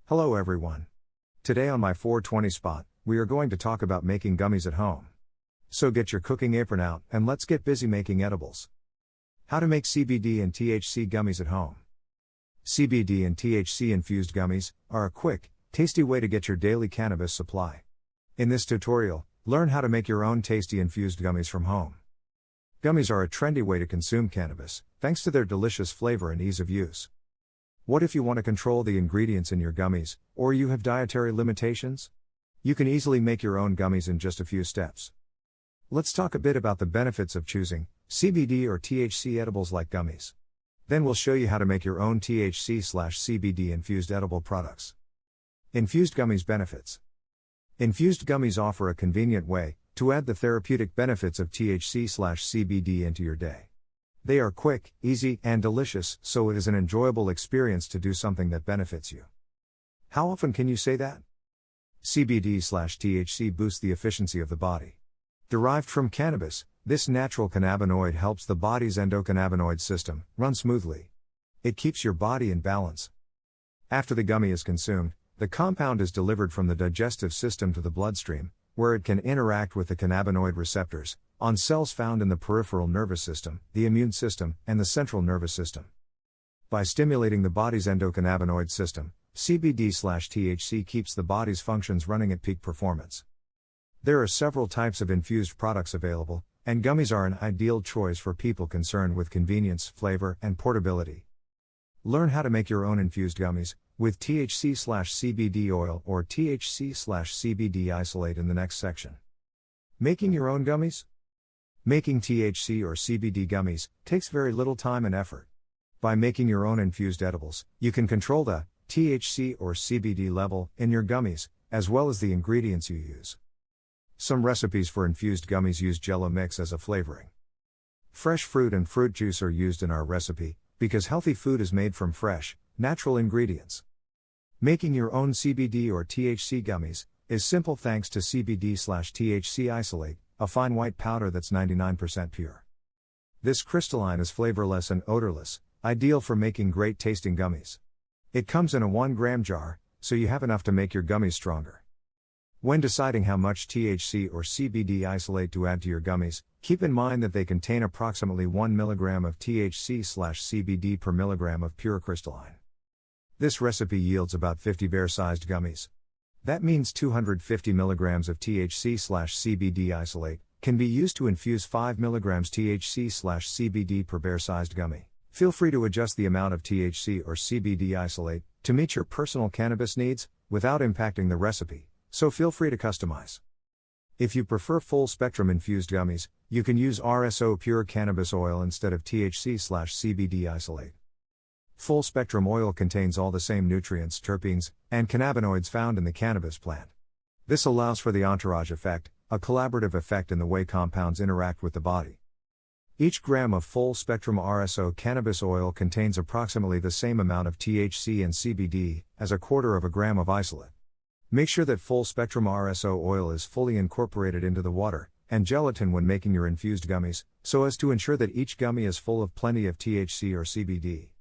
Hello everyone. Today on my 420 spot, we are going to talk about making gummies at home. So get your cooking apron out and let's get busy making edibles. How to make CBD and THC gummies at home. CBD and THC infused gummies are a quick, tasty way to get your daily cannabis supply. In this tutorial, learn how to make your own tasty infused gummies from home. Gummies are a trendy way to consume cannabis, thanks to their delicious flavor and ease of use. What if you want to control the ingredients in your gummies, or you have dietary limitations? You can easily make your own gummies in just a few steps. Let's talk a bit about the benefits of choosing CBD or THC edibles like gummies. Then we'll show you how to make your own THC/CBD infused edible products. Infused gummies benefits. Infused gummies offer a convenient way to add the therapeutic benefits of THC/CBD into your day. They are quick, easy, and delicious, so it is an enjoyable experience to do something that benefits you. How often can you say that? CBD/THC boosts the efficiency of the body. Derived from cannabis, this natural cannabinoid helps the body's endocannabinoid system run smoothly. It keeps your body in balance. After the gummy is consumed, the compound is delivered from the digestive system to the bloodstream, where it can interact with the cannabinoid receptors on cells found in the peripheral nervous system, the immune system, and the central nervous system. By stimulating the body's endocannabinoid system, CBD/THC keeps the body's functions running at peak performance. There are several types of infused products available, and gummies are an ideal choice for people concerned with convenience, flavor, and portability. Learn how to make your own infused gummies with THC/CBD oil or THC/CBD isolate in the next section. Making your own gummies? Making THC or CBD gummies takes very little time and effort. By making your own infused edibles, you can control the THC or CBD level in your gummies, as well as the ingredients you use. Some recipes for infused gummies use Jello mix as a flavoring. Fresh fruit and fruit juice are used in our recipe, because healthy food is made from fresh, natural ingredients. Making your own CBD or THC gummies is simple thanks to CBD/THC isolate, a fine white powder that's 99% pure. This crystalline is flavorless and odorless, ideal for making great tasting gummies. It comes in a 1 gram jar, so you have enough to make your gummies stronger. When deciding how much THC or CBD isolate to add to your gummies, keep in mind that they contain approximately 1 mg of THC/CBD per milligram of pure crystalline. This recipe yields about 50 bear-sized gummies. That means 250 mg of THC/CBD isolate can be used to infuse 5 mg THC/CBD per bear-sized gummy. Feel free to adjust the amount of THC or CBD isolate to meet your personal cannabis needs without impacting the recipe, so feel free to customize. If you prefer full-spectrum infused gummies, you can use RSO pure cannabis oil instead of THC/CBD isolate. Full-spectrum oil contains all the same nutrients, terpenes, and cannabinoids found in the cannabis plant. This allows for the entourage effect, a collaborative effect in the way compounds interact with the body. Each gram of full-spectrum RSO cannabis oil contains approximately the same amount of THC and CBD as a quarter of a gram of isolate. Make sure that full-spectrum RSO oil is fully incorporated into the water and gelatin when making your infused gummies, so as to ensure that each gummy is full of plenty of THC or CBD.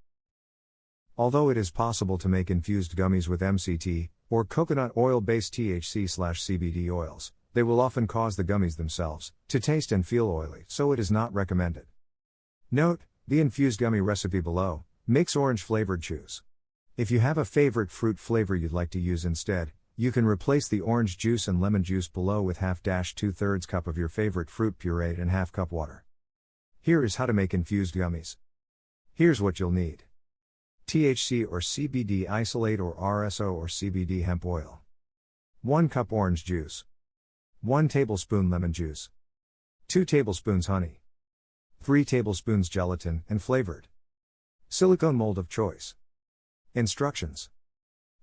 Although it is possible to make infused gummies with MCT, or coconut oil-based THC/CBD oils, they will often cause the gummies themselves to taste and feel oily, so it is not recommended. Note, the infused gummy recipe below makes orange-flavored chews. If you have a favorite fruit flavor you'd like to use instead, you can replace the orange juice and lemon juice below with half-2/3 cup of your favorite fruit puree and half cup water. Here is how to make infused gummies. Here's what you'll need. THC or CBD isolate or RSO or CBD hemp oil. 1 cup orange juice. 1 tablespoon lemon juice. 2 tablespoons honey. 3 tablespoons gelatin and flavored. Silicone mold of choice. Instructions.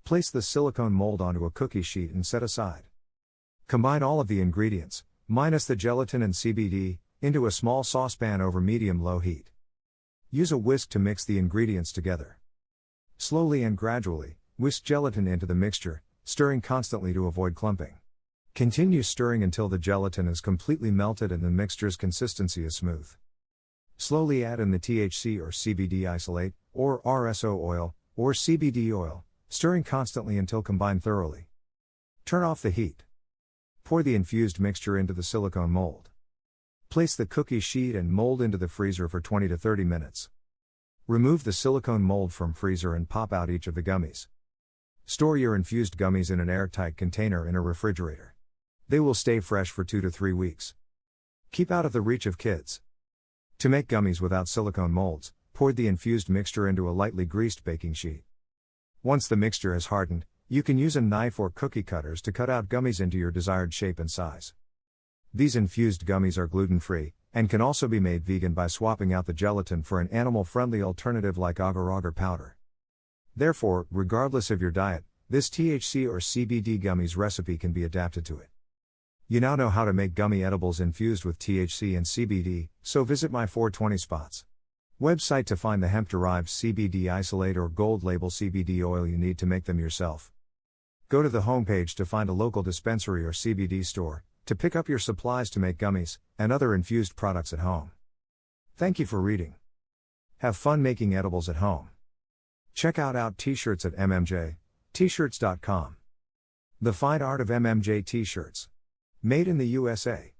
Place the silicone mold onto a cookie sheet and set aside. Combine all of the ingredients, minus the gelatin and CBD, into a small saucepan over medium-low heat. Use a whisk to mix the ingredients together. Slowly and gradually, whisk gelatin into the mixture, stirring constantly to avoid clumping. Continue stirring until the gelatin is completely melted and the mixture's consistency is smooth. Slowly add in the THC or CBD isolate, or RSO oil, or CBD oil, stirring constantly until combined thoroughly. Turn off the heat. Pour the infused mixture into the silicone mold. Place the cookie sheet and mold into the freezer for 20 to 30 minutes. Remove the silicone mold from freezer and pop out each of the gummies. Store your infused gummies in an airtight container in a refrigerator. They will stay fresh for 2 to 3 weeks. Keep out of the reach of kids. To make gummies without silicone molds, pour the infused mixture into a lightly greased baking sheet. Once the mixture has hardened, you can use a knife or cookie cutters to cut out gummies into your desired shape and size. These infused gummies are gluten-free, and can also be made vegan by swapping out the gelatin for an animal-friendly alternative like agar-agar powder. Therefore, regardless of your diet, this THC or CBD gummies recipe can be adapted to it. You now know how to make gummy edibles infused with THC and CBD, so visit my 420 Spots website to find the hemp-derived CBD isolate or gold label CBD oil you need to make them yourself. Go to the homepage to find a local dispensary or CBD store, to pick up your supplies to make gummies, and other infused products at home. Thank you for reading. Have fun making edibles at home. Check out t-shirts at mmjtshirts.com. The fine art of MMJ t-shirts. Made in the USA.